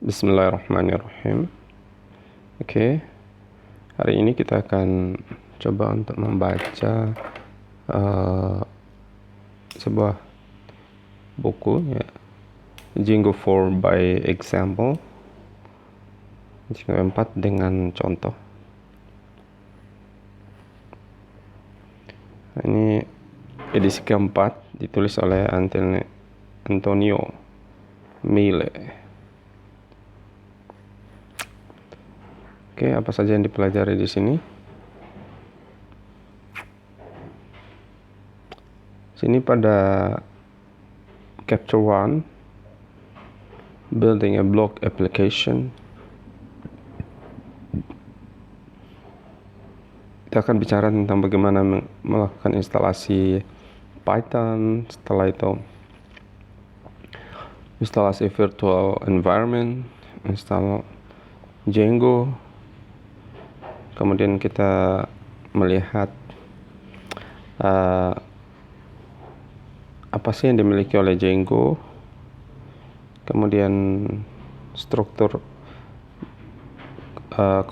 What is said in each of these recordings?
Bismillahirrahmanirrahim. Oke, hari ini kita akan coba untuk membaca sebuah buku, ya, Django 4 by example, Django 4 dengan contoh. Ini edisi keempat, ditulis oleh Antonio Mille. Oke, apa saja yang dipelajari di sini? Sini pada chapter 1, building a blog application. Kita akan bicara tentang bagaimana melakukan instalasi Python, setelah itu instalasi virtual environment, install Django. Kemudian kita melihat apa sih yang dimiliki oleh Django, kemudian struktur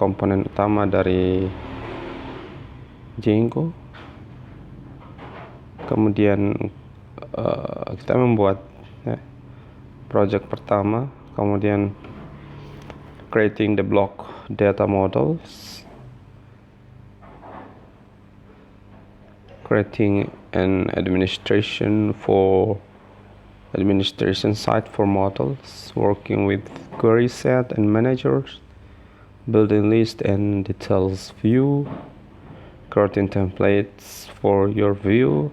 komponen utama dari Django, kemudian kita membuat project pertama, kemudian creating the block data models, creating an administration site for models, working with query set and managers, building list and details view, creating templates for your view.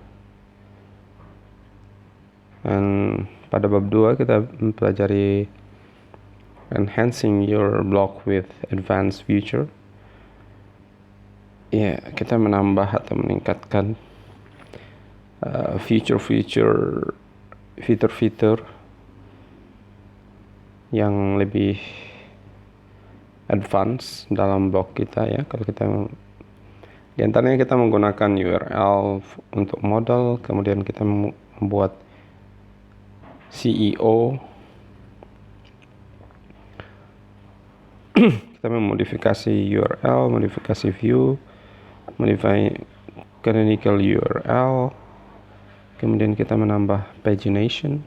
Dan pada bab 2 kita mempelajari enhancing your block with advanced feature. Ya, kita menambah atau meningkatkan fitur-fitur yang lebih advance dalam blog kita, ya. Kalau kita di antaranya kita menggunakan URL untuk model, kemudian kita membuat CEO, kita memodifikasi URL, modifikasi view, modify canonical URL, kemudian kita menambah pagination.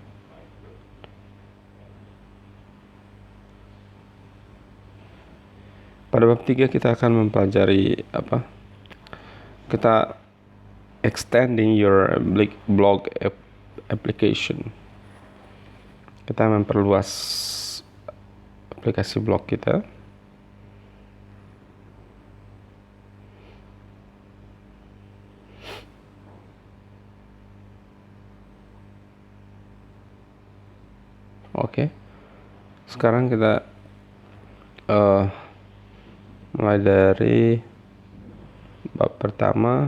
Pada bab 3 kita akan mempelajari kita extending your blog application. Kita memperluas aplikasi blog kita. Oke, sekarang kita mulai dari bab pertama.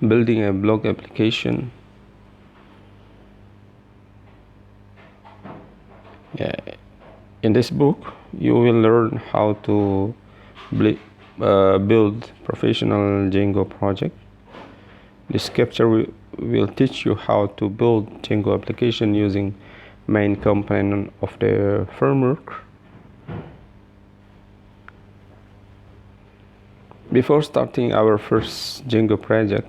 Building a blog application. Yeah. In this book, you will learn how to build professional Django project. This chapter will teach you how to build Django application using main component of the framework. Before starting our first Django project,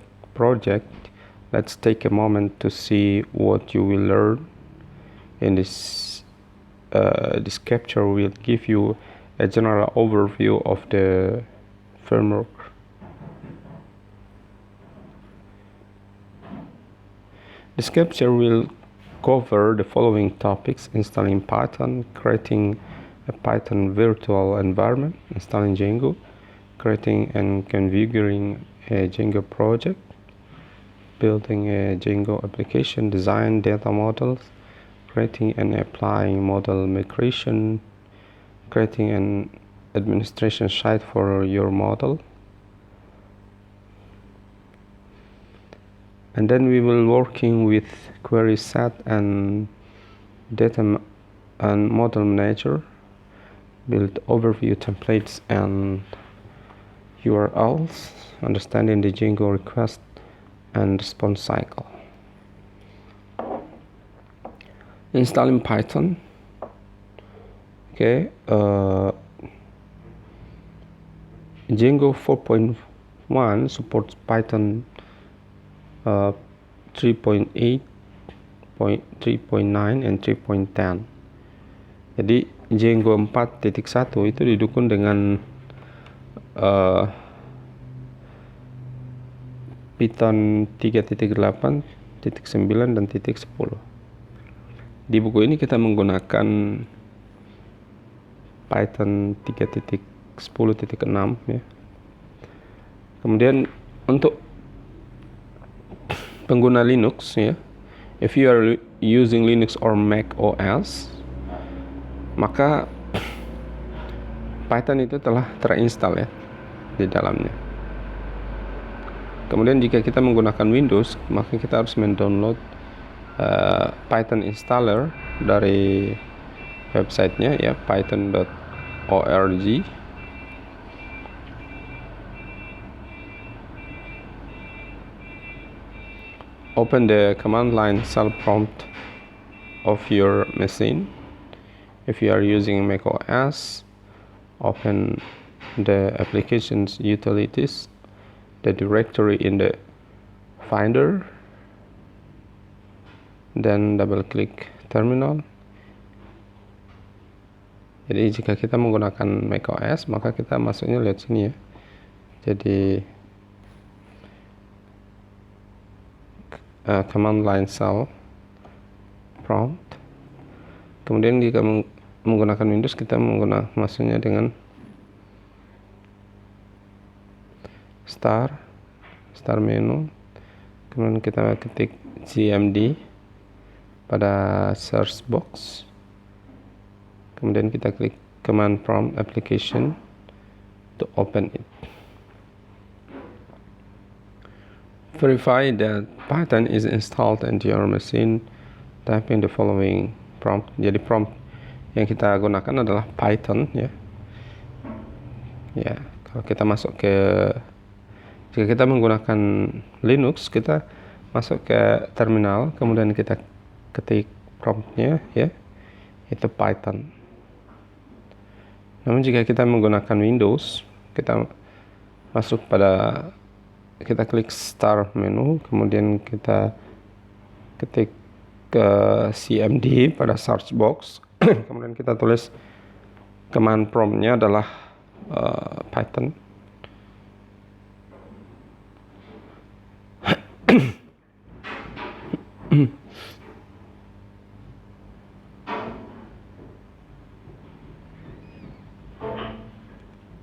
let's take a moment to see what you will learn. In this chapter will give you a general overview of the framework. This chapter will cover the following topics: installing Python, creating a Python virtual environment, installing Django, creating and configuring a Django project, building a Django application, design data models, creating and applying model migration, creating an administration site for your model. And then we will working with query set and data and model manager, build overview templates and URLs, understanding the Django request and response cycle. Installing Python. Okay, Django 4.1 supports Python 3.8, 3.9, and 3.10. Jadi Django 4.1 itu didukung dengan Python 3.8, 9, dan 10. Di buku ini kita menggunakan Python 3.10.6 ya. Kemudian untuk pengguna Linux ya, if you are using Linux or Mac OS, maka Python itu telah terinstall ya di dalamnya. Kemudian jika kita menggunakan Windows, maka kita harus mendownload Python installer dari websitenya ya, python.org. Open the command line shell prompt of your machine. If you are using Mac OS, open the applications utilities, the directory in the Finder, then double click terminal. Jadi jika kita menggunakan Mac OS, maka kita masuknya lihat sini ya. Jadi command line shell prompt. Kemudian jika menggunakan Windows, kita masuknya dengan start menu. Kemudian kita ketik cmd pada search box. Kemudian kita klik command prompt application to open it. Verify that Python is installed into your machine. Typing the following prompt. Jadi prompt yang kita gunakan adalah Python ya. Ya, kalau kita masuk jika kita menggunakan Linux, kita masuk ke terminal, kemudian kita ketik promptnya ya, itu Python. Namun jika kita menggunakan Windows, kita kita klik start menu, kemudian kita ketik ke cmd pada search box, kemudian kita tulis command promptnya adalah Python.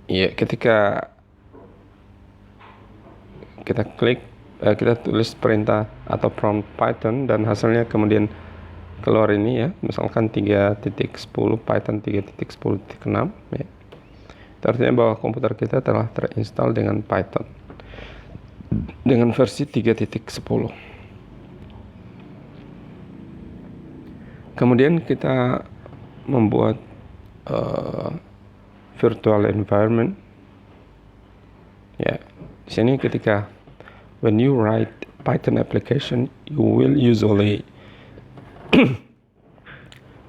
Ya, ketika kita klik, kita tulis perintah atau prompt Python dan hasilnya kemudian keluar ini ya, misalkan 3.10 Python 3.10.6 ya. Itu artinya bahwa komputer kita telah terinstall dengan Python dengan versi 3.10. Kemudian kita membuat virtual environment ya. Di sini ketika when you write Python application, you will usually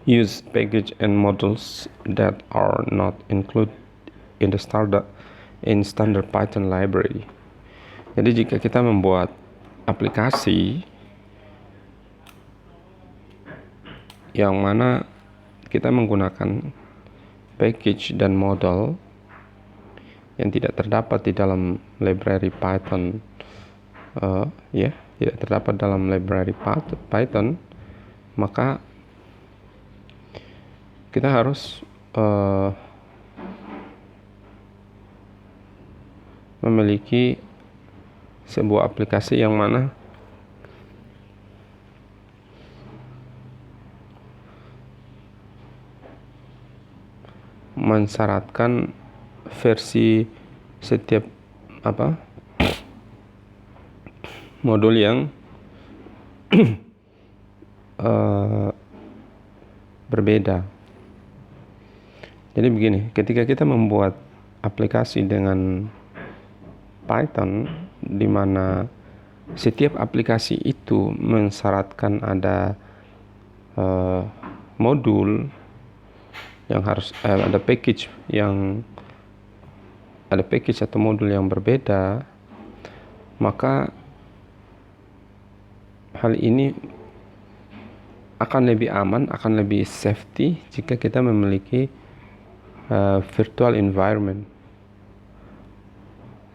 use package and modules that are not included in the standard Python library. Jadi jika kita membuat aplikasi yang mana kita menggunakan package dan model yang tidak terdapat di dalam library Python, tidak terdapat dalam library Python, maka kita harus memiliki sebuah aplikasi yang mana mensyaratkan versi setiap modul yang berbeda. Jadi begini, ketika kita membuat aplikasi dengan Python di mana setiap aplikasi itu mensyaratkan ada modul yang harus ada package atau modul yang berbeda, maka hal ini akan lebih aman, akan lebih safety jika kita memiliki virtual environment,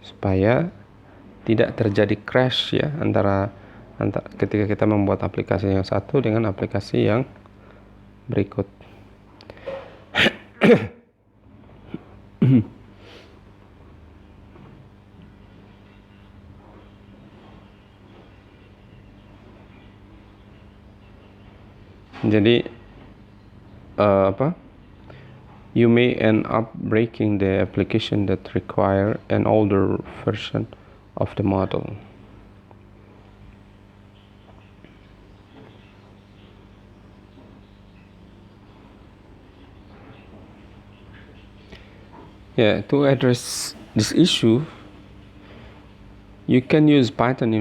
supaya tidak terjadi crash ya antara ketika kita membuat aplikasi yang satu dengan aplikasi yang berikut. Jadi you may end up breaking the application that require an older version of the model. Yeah, to address this issue, you can use Python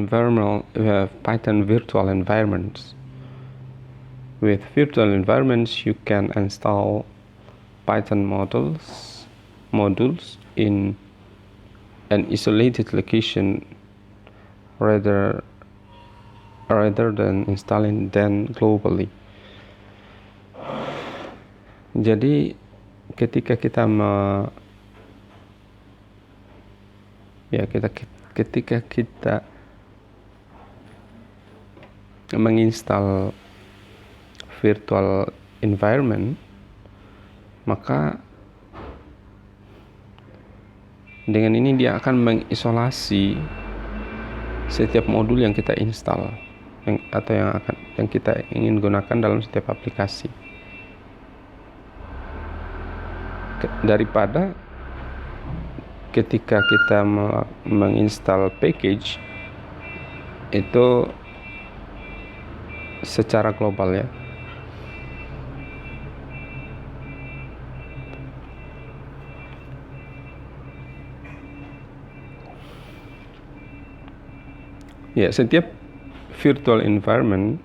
virtual environments. With virtual environments, you can install Python modules in an isolated location rather than installing them globally. Jadi ketika kita menginstal virtual environment, maka dengan ini dia akan mengisolasi setiap modul yang kita install yang kita ingin gunakan dalam setiap aplikasi, daripada ketika kita menginstal package itu secara global ya. Ya, setiap virtual environment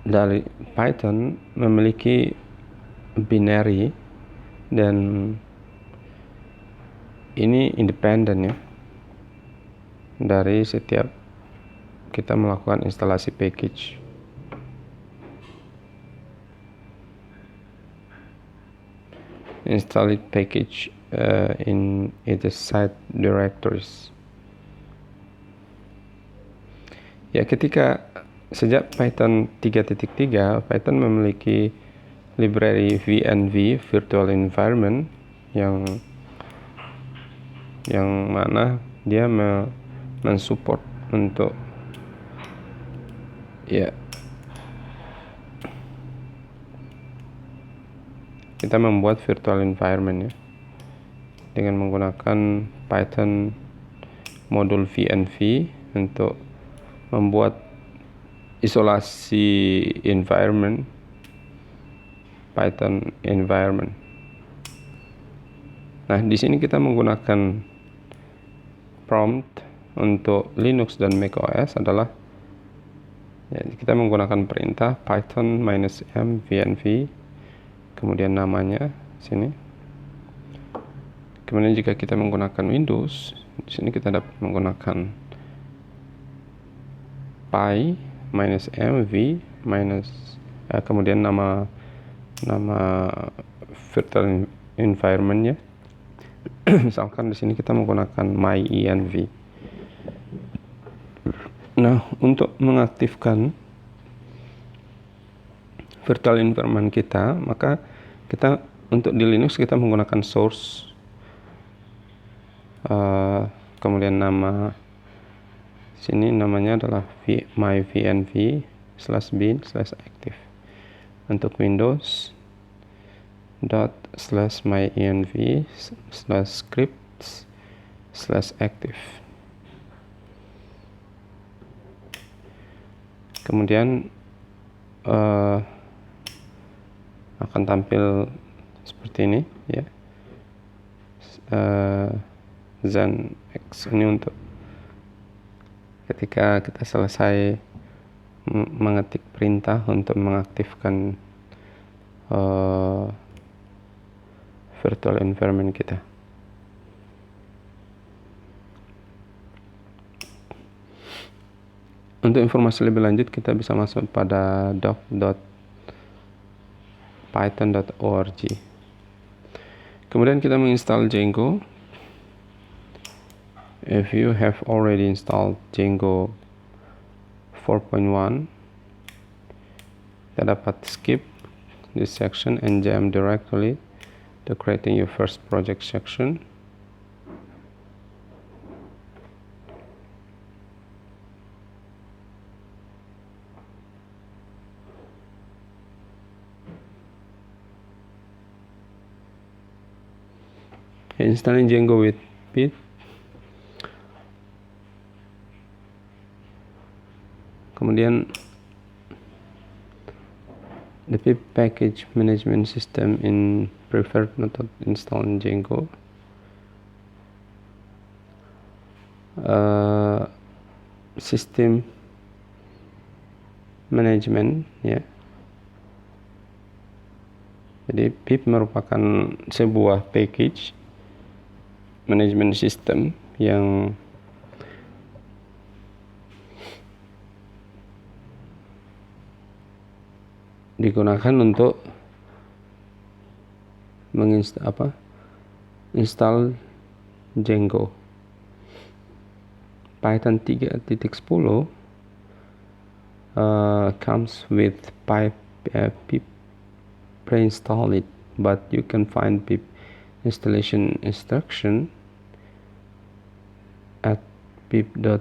dari Python memiliki binary, dan ini independen ya dari setiap kita melakukan instalasi package. Install package in its site directories. Ya, sejak Python 3.3, Python memiliki library VNV virtual environment yang mana dia mensupport untuk kita membuat virtual environment ya dengan menggunakan Python modul VNV untuk membuat isolasi environment, Python environment. Nah, di sini kita menggunakan prompt untuk Linux dan macOS adalah kita menggunakan perintah python -m vnv, kemudian namanya sini. Kemudian jika kita menggunakan Windows, di sini kita dapat menggunakan py -m v kemudian nama virtual environment-nya. Misalkan di sini kita menggunakan myenv. Nah, untuk mengaktifkan virtual environment kita, maka kita untuk di Linux kita menggunakan source, kemudian nama sini namanya adalah myvenv/bin/active. Untuk Windows ./mynv/scripts/active. Kemudian akan tampil seperti ini ya. ZenX ini untuk ketika kita selesai mengetik perintah untuk mengaktifkan virtual environment kita. Untuk informasi lebih lanjut kita bisa masuk pada doc.python.org. Kemudian kita menginstal Django. If you have already installed Django 4.1, kita dapat skip this section and jump directly to creating your first project section. Installing Django with pip. Kemudian the pip package management system in preferred method installing Django. System management, ya. Jadi pip merupakan sebuah package management system yang digunakan untuk install Django. Python 3.10 comes with pip pre-installed, but you can find pip installation instruction at pip.pypay.io.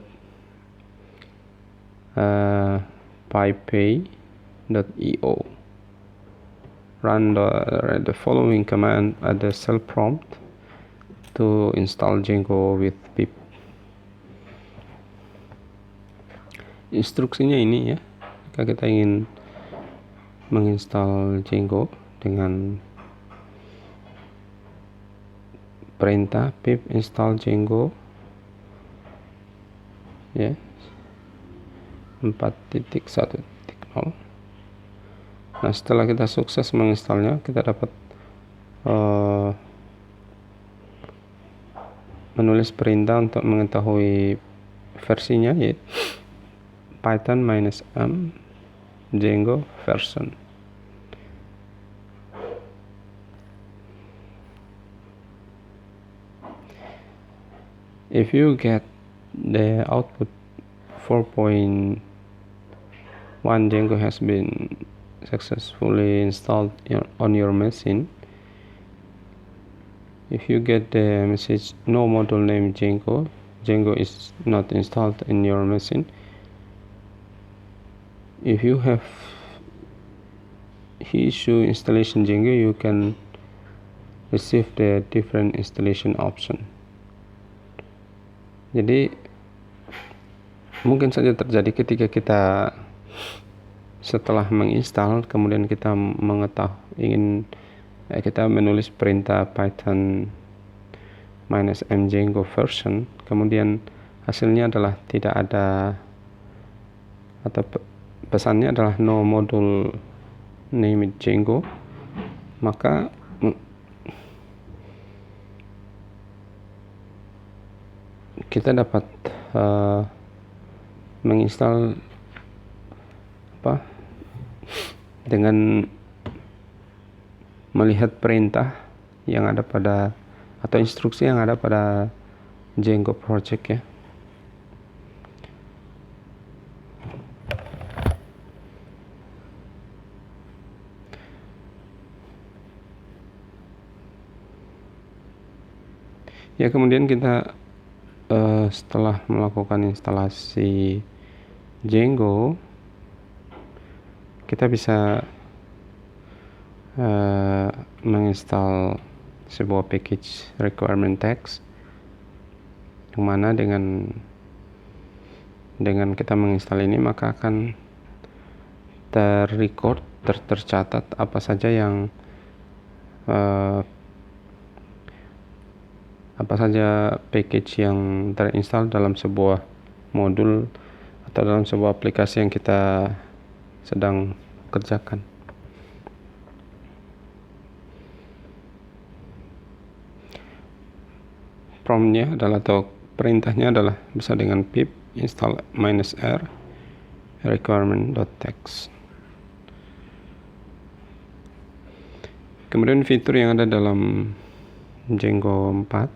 Run the following command at the cell prompt to install Django with pip. Instruksinya ini, ya, jika kita ingin menginstal Django dengan perintah pip install Django, ya, 4.1.0. Nah, setelah kita sukses menginstalnya, kita dapat menulis perintah untuk mengetahui versinya, yaitu Python -m Django version. If you get the output 4.1 Django has been successfully installed on your machine. If you get the message no module name Django is not installed in your machine. If you have issue installation Django, you can receive the different installation option. Jadi mungkin saja terjadi ketika kita setelah menginstal, kemudian kita kita menulis perintah Python -m Django version, kemudian hasilnya adalah tidak ada, atau pesannya adalah no module name Django, maka kita dapat menginstal dengan melihat perintah yang ada pada, atau instruksi yang ada pada Django project, ya. Ya, kemudian kita setelah melakukan instalasi Django, kita bisa menginstal sebuah package requirement text, yang mana dengan kita menginstal ini, maka akan tercatat apa saja yang package yang terinstall dalam sebuah modul atau dalam sebuah aplikasi yang kita sedang kerjakan. Promptnya adalah atau perintahnya adalah bisa dengan pip install -r requirement.txt. Kemudian fitur yang ada dalam Django 4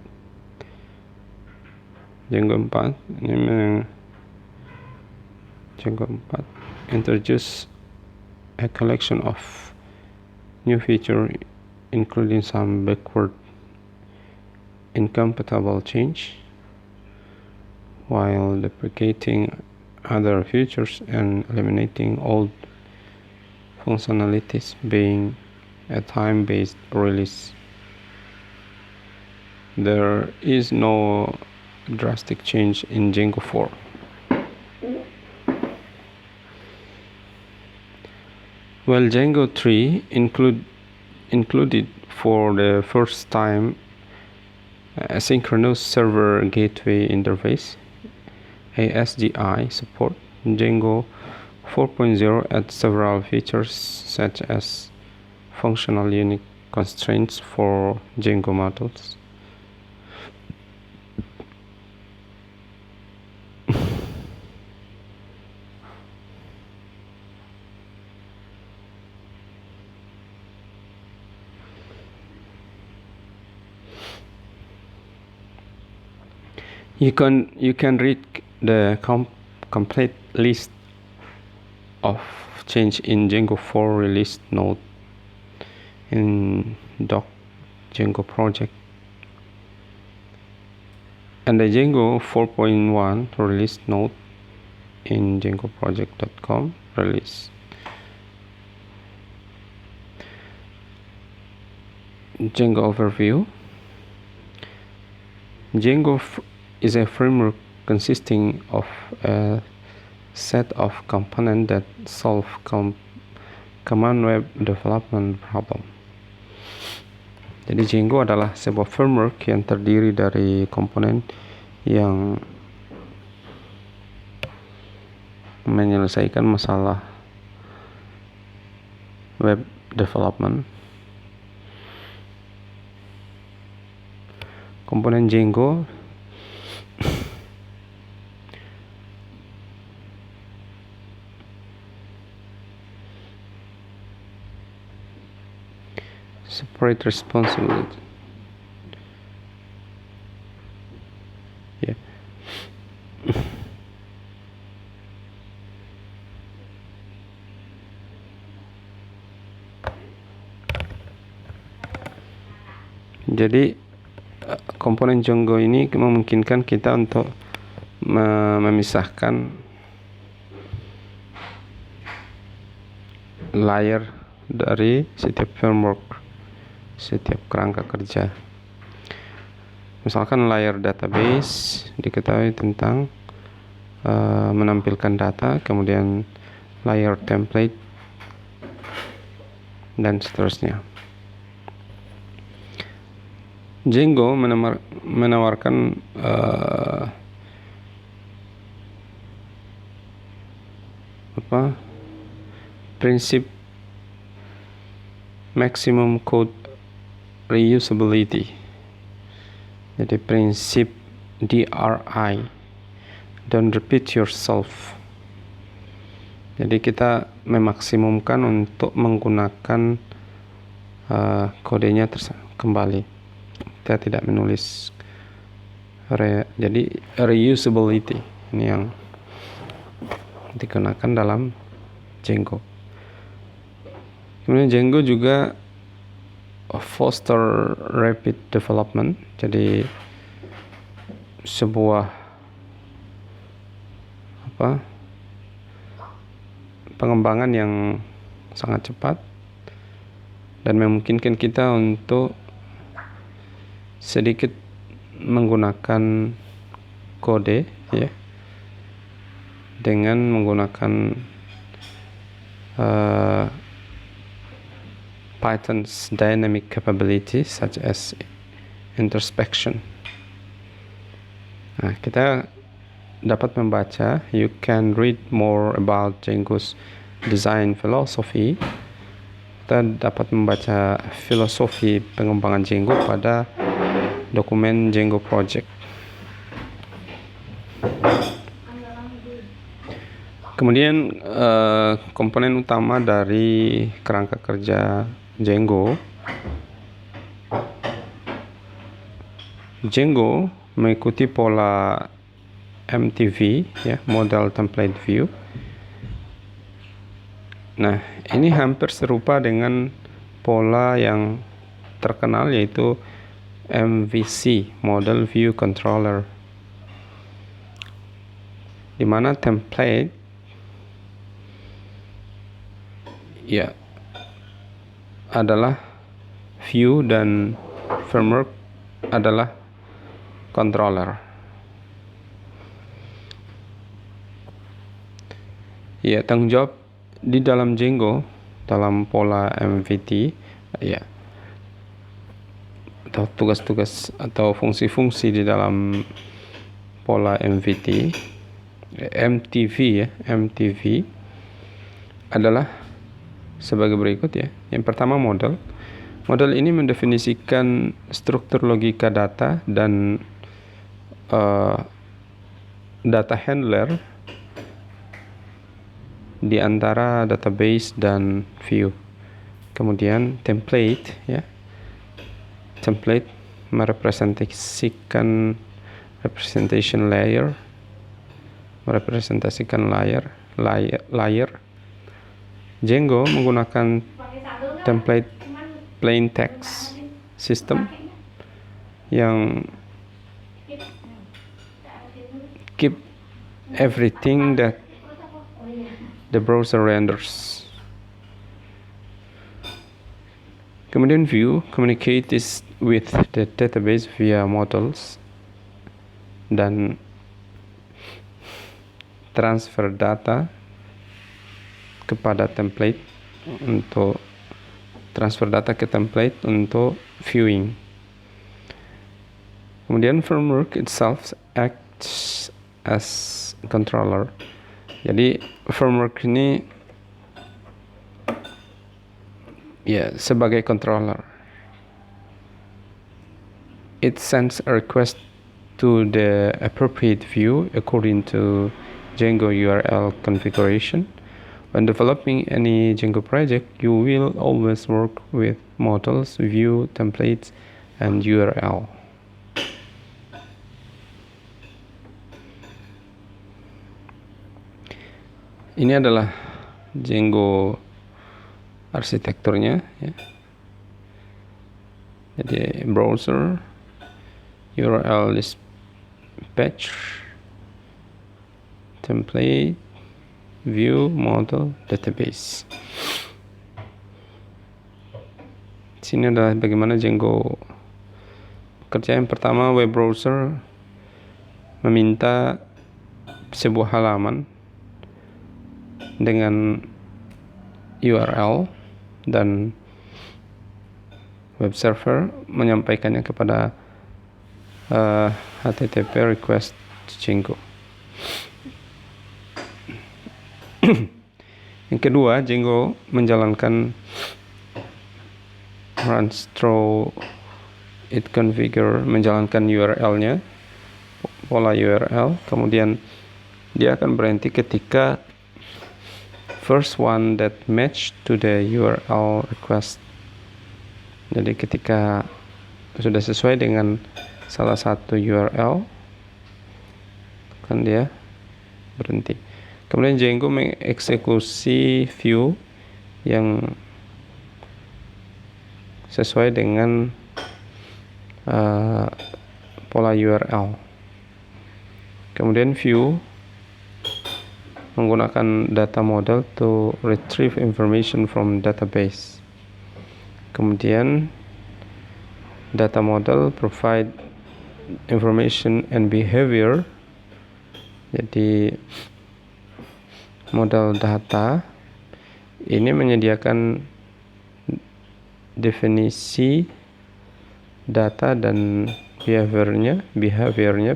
ini Django 4 introduce a collection of new feature including some backward incompatible change while deprecating other features and eliminating old functionalities, being a time-based release. There is no drastic change in Django 4. While Django 3 included for the first time asynchronous server gateway interface (ASGI) support, Django 4.0 adds several features such as functional unique constraints for Django modules, You can read the complete list of change in Django 4 release note in doc Django project, and the Django 4.1 release note in djangoproject.com release. Django overview. Django is a framework consisting of a set of components that solve common web development problem. Jadi Django adalah sebuah framework yang terdiri dari komponen yang menyelesaikan masalah web development. Komponen Django separate responsibility. Jadi komponen Django ini memungkinkan kita untuk memisahkan layer dari setiap framework, setiap kerangka kerja. Misalkan layer database diketahui tentang menampilkan data, kemudian layer template dan seterusnya. Django menawarkan prinsip maximum code reusability. Jadi prinsip DRI, don't repeat yourself. Jadi kita memaksimumkan untuk menggunakan kodenya kembali. Kita tidak menulis jadi reusability ini yang digunakan dalam Django. Kemudian Django juga foster rapid development, jadi sebuah pengembangan yang sangat cepat dan memungkinkan kita untuk sedikit menggunakan kode dengan menggunakan Python's dynamic capabilities such as introspection. Nah, kita dapat membaca, you can read more about Django's design philosophy. Kita dapat membaca filosofi pengembangan Django pada dokumen Django Project. Kemudian komponen utama dari kerangka kerja Django mengikuti pola MTV, ya, Model Template View. Nah, ini hampir serupa dengan pola yang terkenal, yaitu MVC, Model View Controller, di mana template ya adalah view dan framework adalah controller. Ya, tanggung jawab di dalam Django dalam pola MVT, ya, atau tugas-tugas atau fungsi-fungsi di dalam pola MTV adalah sebagai berikut, ya. Yang pertama, model ini mendefinisikan struktur logika data dan data handler di antara database dan view. Kemudian template, ya. Template merepresentasikan layer. Django menggunakan template plain text system yang keep everything that the browser renders. Kemudian view communicates with the database via models dan transfer data kepada template untuk viewing. Kemudian framework itself acts as controller. Jadi framework ini ya sebagai controller. It sends a request to the appropriate view according to Django URL configuration. When developing any Django project, you will always work with models, view, templates, and URL. Ini adalah Django arsitekturnya, ya. Jadi browser, URL dispatch, template, view, model, database. Sini adalah bagaimana Django kerja. Yang pertama, web browser meminta sebuah halaman dengan URL dan web server menyampaikannya kepada HTTP request Django. Yang kedua, Django menjalankan runs through it configure, menjalankan URL-nya, pola URL, kemudian dia akan berhenti ketika first one that match to the URL request. Jadi ketika sudah sesuai dengan salah satu URL, kan dia berhenti. Kemudian Django mengeksekusi view yang sesuai dengan pola URL. Kemudian view menggunakan data model to retrieve information from database. Kemudian data model provide information and behavior. Jadi model data ini menyediakan definisi data dan behaviornya,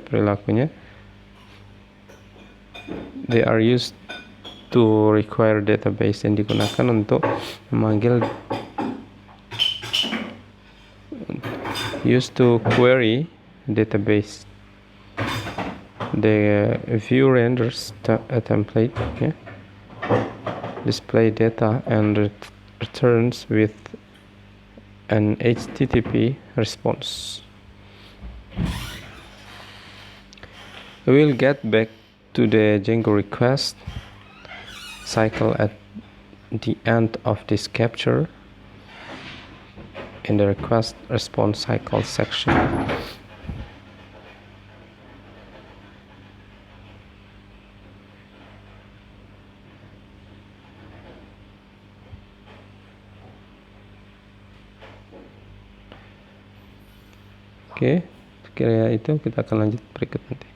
perilakunya. They are used to require database, yang digunakan untuk memanggil, used to query database. The view renders a template, display data and returns with an HTTP response. We will get back to the Django request cycle at the end of this capture in the request response cycle section. Oke, kira itu kita akan lanjut berikut nanti.